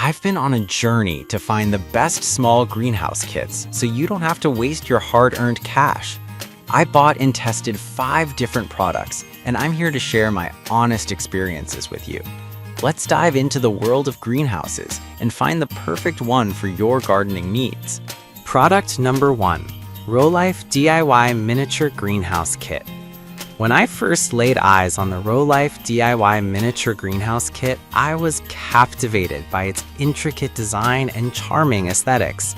I've been on a journey to find the best small greenhouse kits so you don't have to waste your hard-earned cash. I bought and tested 5 different products, and I'm here to share my honest experiences with you. Let's dive into the world of greenhouses and find the perfect one for your gardening needs. Product number 1, Rolife DIY Miniature Greenhouse Kit. When I first laid eyes on the Rolife DIY Miniature Greenhouse Kit, I was captivated by its intricate design and charming aesthetics.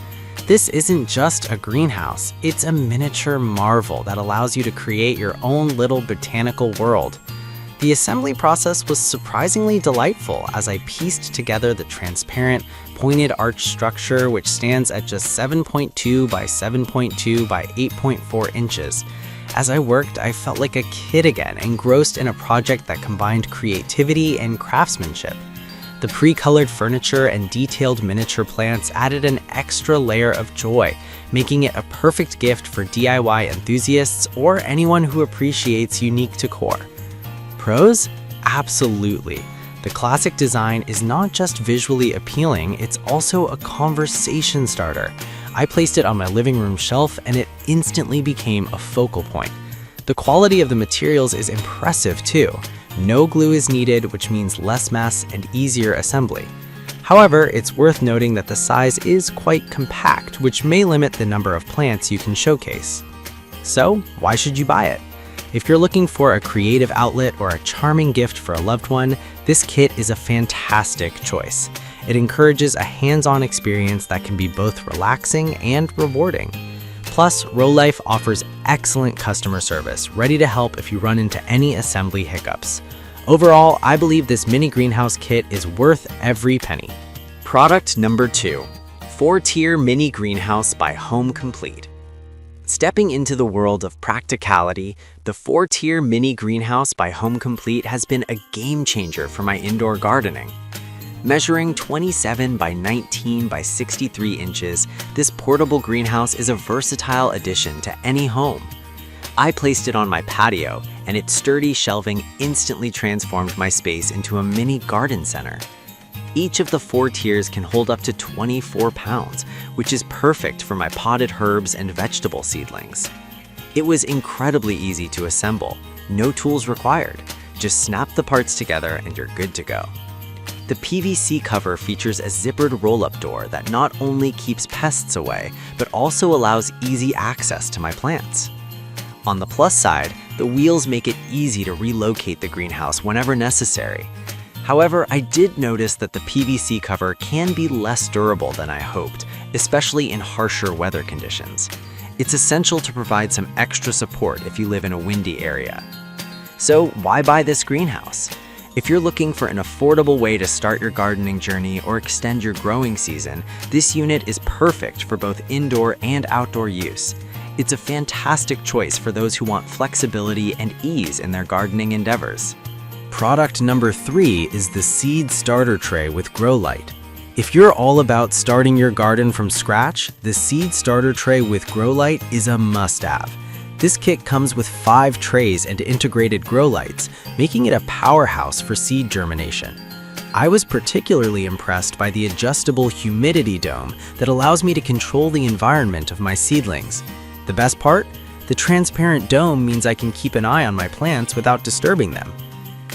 This isn't just a greenhouse, it's a miniature marvel that allows you to create your own little botanical world. The assembly process was surprisingly delightful as I pieced together the transparent, pointed arch structure which stands at just 7.2 by 7.2 by 8.4 inches. As I worked, I felt like a kid again, engrossed in a project that combined creativity and craftsmanship. The pre-colored furniture and detailed miniature plants added an extra layer of joy, making it a perfect gift for DIY enthusiasts or anyone who appreciates unique decor. Pros? Absolutely. The classic design is not just visually appealing, it's also a conversation starter. I placed it on my living room shelf and it instantly became a focal point. The quality of the materials is impressive too. No glue is needed, which means less mess and easier assembly. However, it's worth noting that the size is quite compact, which may limit the number of plants you can showcase. So, why should you buy it? If you're looking for a creative outlet or a charming gift for a loved one, this kit is a fantastic choice. It encourages a hands-on experience that can be both relaxing and rewarding. Plus, Rolife offers excellent customer service, ready to help if you run into any assembly hiccups. Overall, I believe this mini greenhouse kit is worth every penny. Product number 2, 4-tier mini greenhouse by Home Complete. Stepping into the world of practicality, the 4-tier mini greenhouse by Home Complete has been a game changer for my indoor gardening. Measuring 27 by 19 by 63 inches, this portable greenhouse is a versatile addition to any home. I placed it on my patio, and its sturdy shelving instantly transformed my space into a mini garden center. Each of the 4 tiers can hold up to 24 pounds, which is perfect for my potted herbs and vegetable seedlings. It was incredibly easy to assemble, no tools required. Just snap the parts together and you're good to go. The PVC cover features a zippered roll-up door that not only keeps pests away, but also allows easy access to my plants. On the plus side, the wheels make it easy to relocate the greenhouse whenever necessary. However, I did notice that the PVC cover can be less durable than I hoped, especially in harsher weather conditions. It's essential to provide some extra support if you live in a windy area. So why buy this greenhouse? If you're looking for an affordable way to start your gardening journey or extend your growing season, this unit is perfect for both indoor and outdoor use. It's a fantastic choice for those who want flexibility and ease in their gardening endeavors. Product number 3 is the Seed Starter Tray with Grow Light. If you're all about starting your garden from scratch, the Seed Starter Tray with Grow Light is a must-have. This kit comes with 5 trays and integrated grow lights, making it a powerhouse for seed germination. I was particularly impressed by the adjustable humidity dome that allows me to control the environment of my seedlings. The best part? The transparent dome means I can keep an eye on my plants without disturbing them.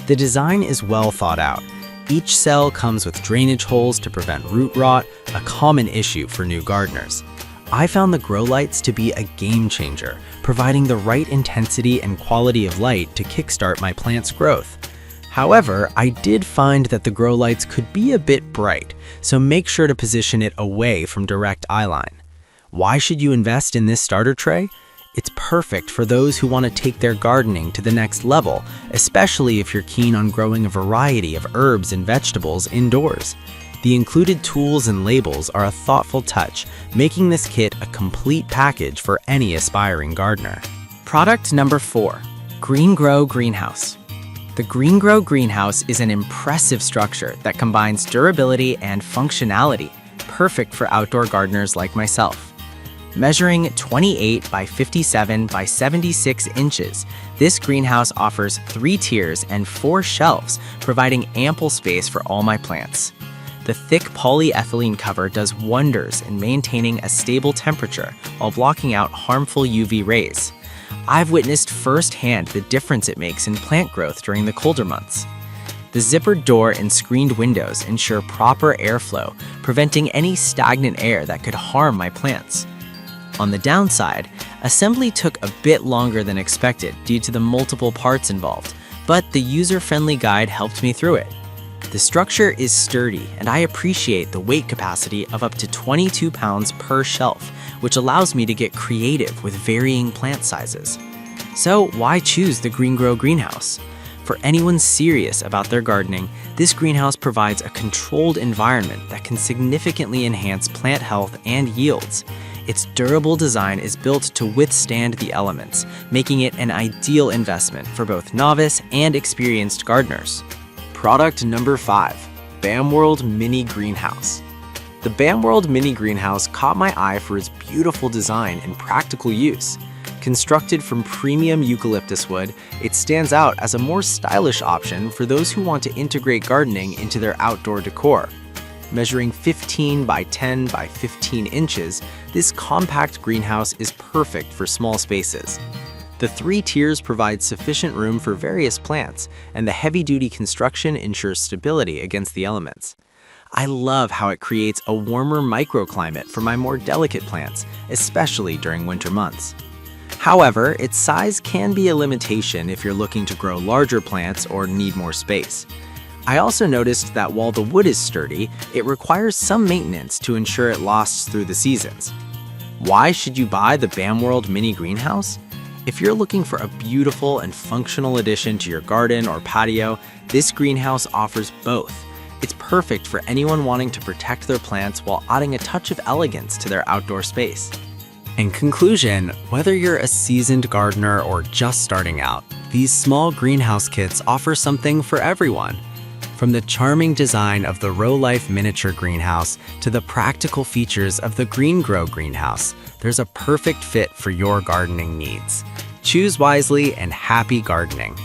The design is well thought out. Each cell comes with drainage holes to prevent root rot, a common issue for new gardeners. I found the grow lights to be a game changer, providing the right intensity and quality of light to kickstart my plant's growth. However, I did find that the grow lights could be a bit bright, so make sure to position it away from direct eyeline. Why should you invest in this starter tray? It's perfect for those who want to take their gardening to the next level, especially if you're keen on growing a variety of herbs and vegetables indoors. The included tools and labels are a thoughtful touch, making this kit a complete package for any aspiring gardener. Product number 4, Green Grow Greenhouse. The Green Grow Greenhouse is an impressive structure that combines durability and functionality, perfect for outdoor gardeners like myself. Measuring 28 by 57 by 76 inches, this greenhouse offers 3 tiers and 4 shelves, providing ample space for all my plants. The thick polyethylene cover does wonders in maintaining a stable temperature while blocking out harmful UV rays. I've witnessed firsthand the difference it makes in plant growth during the colder months. The zippered door and screened windows ensure proper airflow, preventing any stagnant air that could harm my plants. On the downside, assembly took a bit longer than expected due to the multiple parts involved, but the user-friendly guide helped me through it. The structure is sturdy, and I appreciate the weight capacity of up to 22 pounds per shelf, which allows me to get creative with varying plant sizes. So why choose the GreenGrow greenhouse? For anyone serious about their gardening, this greenhouse provides a controlled environment that can significantly enhance plant health and yields. Its durable design is built to withstand the elements, making it an ideal investment for both novice and experienced gardeners. Product number 5, BAMworld Mini Greenhouse. The BAMworld Mini Greenhouse caught my eye for its beautiful design and practical use. Constructed from premium eucalyptus wood, it stands out as a more stylish option for those who want to integrate gardening into their outdoor decor. Measuring 15 by 10 by 15 inches, this compact greenhouse is perfect for small spaces. The 3 tiers provide sufficient room for various plants, and the heavy-duty construction ensures stability against the elements. I love how it creates a warmer microclimate for my more delicate plants, especially during winter months. However, its size can be a limitation if you're looking to grow larger plants or need more space. I also noticed that while the wood is sturdy, it requires some maintenance to ensure it lasts through the seasons. Why should you buy the BAMworld Mini Greenhouse? If you're looking for a beautiful and functional addition to your garden or patio, this greenhouse offers both. It's perfect for anyone wanting to protect their plants while adding a touch of elegance to their outdoor space. In conclusion, whether you're a seasoned gardener or just starting out, these small greenhouse kits offer something for everyone. From the charming design of the Row Life miniature greenhouse to the practical features of the GreenGrow greenhouse, there's a perfect fit for your gardening needs. Choose wisely and happy gardening.